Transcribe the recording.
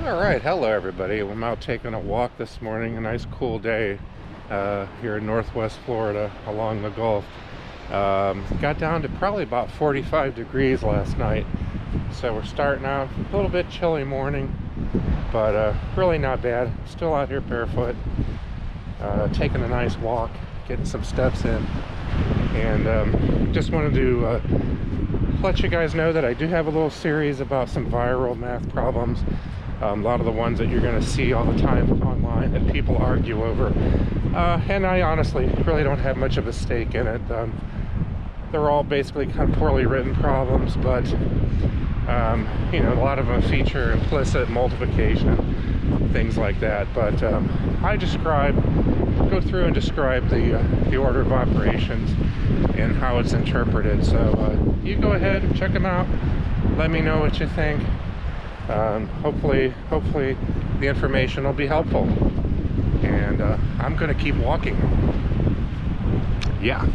All right, hello everybody. I'm out taking a walk this morning. A nice cool day here in Northwest Florida along the Gulf. Got down to probably about 45 degrees last night, so we're starting out a little bit chilly morning, but really not bad. Still out here barefoot, taking a nice walk, getting some steps in, and just wanted to let you guys know that I do have a little series about some viral math problems. A lot of the ones that you're going to see all the time online that people argue over. And I honestly really don't have much of a stake in it. They're all basically kind of poorly written problems, but a lot of them feature implicit multiplication, things like that. But I go through and describe the order of operations and how it's interpreted. So you go ahead and check them out. Let me know what you think. Hopefully the information will be helpful, and I'm gonna keep walking. Yeah.